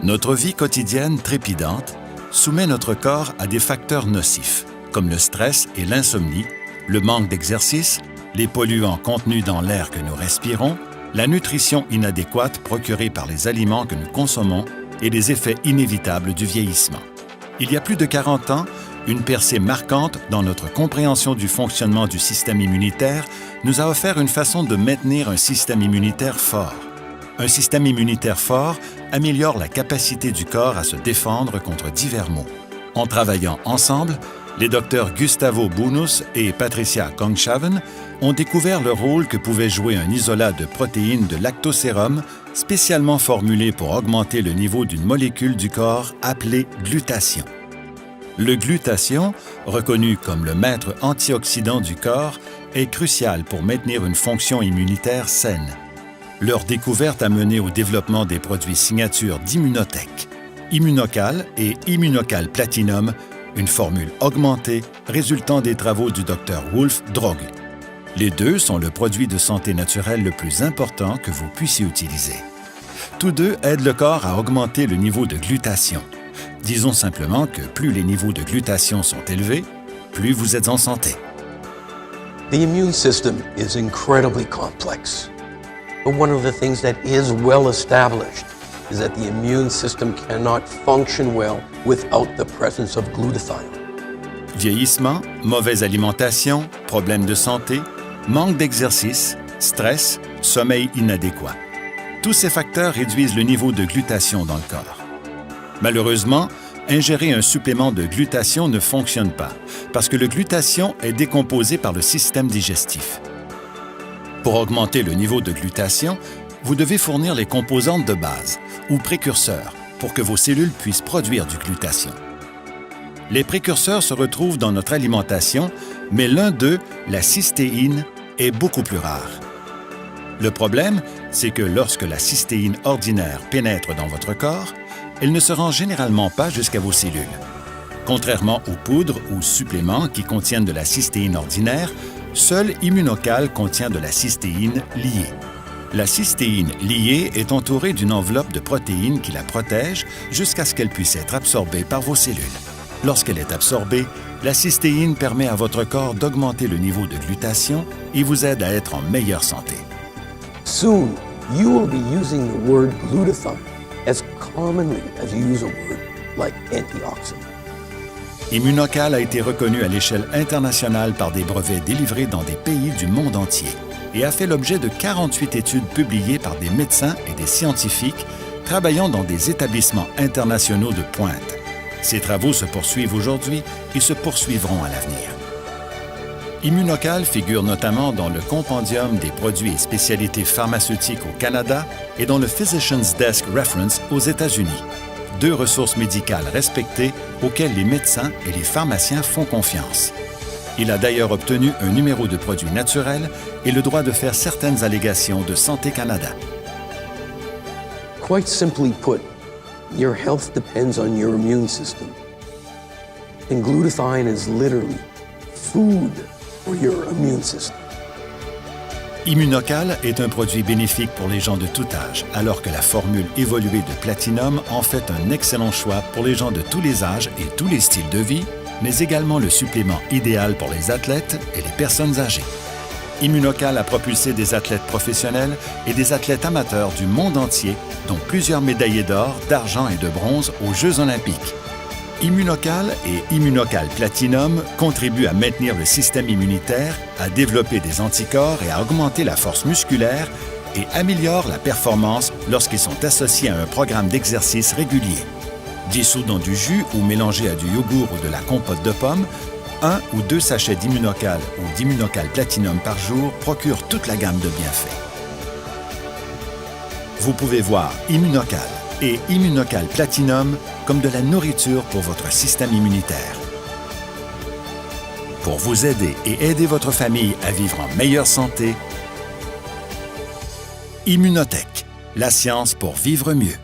Notre vie quotidienne trépidante soumet notre corps à des facteurs nocifs, comme le stress et l'insomnie, le manque d'exercice, les polluants contenus dans l'air que nous respirons, la nutrition inadéquate procurée par les aliments que nous consommons et les effets inévitables du vieillissement. Il y a plus de 40 ans, une percée marquante dans notre compréhension du fonctionnement du système immunitaire nous a offert une façon de maintenir un système immunitaire fort. Un système immunitaire fort améliore la capacité du corps à se défendre contre divers maux. En travaillant ensemble, les docteurs Gustavo Bunus et Patricia Kongshaven ont découvert le rôle que pouvait jouer un isolat de protéines de lactosérum spécialement formulé pour augmenter le niveau d'une molécule du corps appelée glutathion. Le glutathion, reconnu comme le maître antioxydant du corps, est crucial pour maintenir une fonction immunitaire saine. Leur découverte a mené au développement des produits signatures d'Immunotech, Immunocal et Immunocal Platinum, une formule augmentée résultant des travaux du Dr Wolf Droge. Les deux sont le produit de santé naturelle le plus important que vous puissiez utiliser. Tous deux aident le corps à augmenter le niveau de glutathion. Disons simplement que plus les niveaux de glutathion sont élevés, plus vous êtes en santé. The immune system is incredibly complex. But one of the things that is well established is that the immune system cannot function well without the presence of glutathione. Vieillissement, mauvaise alimentation, problèmes de santé, manque d'exercice, stress, sommeil inadéquat. Tous ces facteurs réduisent le niveau de glutathion dans le corps. Malheureusement, ingérer un supplément de glutathion ne fonctionne pas parce que le glutathion est décomposé par le système digestif. Pour augmenter le niveau de glutathion, vous devez fournir les composantes de base ou précurseurs pour que vos cellules puissent produire du glutathion. Les précurseurs se retrouvent dans notre alimentation, mais l'un d'eux, la cystéine, est beaucoup plus rare. Le problème, c'est que lorsque la cystéine ordinaire pénètre dans votre corps, elle ne se rend généralement pas jusqu'à vos cellules. Contrairement aux poudres ou suppléments qui contiennent de la cystéine ordinaire, seul Immunocal contient de la cystéine liée. La cystéine liée est entourée d'une enveloppe de protéines qui la protège jusqu'à ce qu'elle puisse être absorbée par vos cellules. Lorsqu'elle est absorbée, la cystéine permet à votre corps d'augmenter le niveau de glutathion et vous aide à être en meilleure santé. Soon, you will be using the word glutathione as commonly as you use a word like antioxidant. Immunocal a été reconnu à l'échelle internationale par des brevets délivrés dans des pays du monde entier et a fait l'objet de 48 études publiées par des médecins et des scientifiques travaillant dans des établissements internationaux de pointe. Ces travaux se poursuivent aujourd'hui et se poursuivront à l'avenir. Immunocal figure notamment dans le compendium des produits et spécialités pharmaceutiques au Canada et dans le Physician's Desk Reference aux États-Unis, deux ressources médicales respectées auxquelles les médecins et les pharmaciens font confiance. Il a d'ailleurs obtenu un numéro de produit naturel et le droit de faire certaines allégations de Santé Canada. Quite simply put, your health depends on your immune system. And glutathione is literally food for your immune system. Immunocal est un produit bénéfique pour les gens de tout âge, alors que la formule évoluée de Platinum en fait un excellent choix pour les gens de tous les âges et tous les styles de vie, mais également le supplément idéal pour les athlètes et les personnes âgées. Immunocal a propulsé des athlètes professionnels et des athlètes amateurs du monde entier, dont plusieurs médaillés d'or, d'argent et de bronze aux Jeux olympiques. Immunocal et Immunocal Platinum contribuent à maintenir le système immunitaire, à développer des anticorps et à augmenter la force musculaire et améliorent la performance lorsqu'ils sont associés à un programme d'exercice régulier. Dissous dans du jus ou mélangés à du yogourt ou de la compote de pommes, 1 ou 2 sachets d'Immunocal ou d'Immunocal Platinum par jour procurent toute la gamme de bienfaits. Vous pouvez voir Immunocal et Immunocal Platinum comme de la nourriture pour votre système immunitaire. Pour vous aider et aider votre famille à vivre en meilleure santé, Immunotech, la science pour vivre mieux.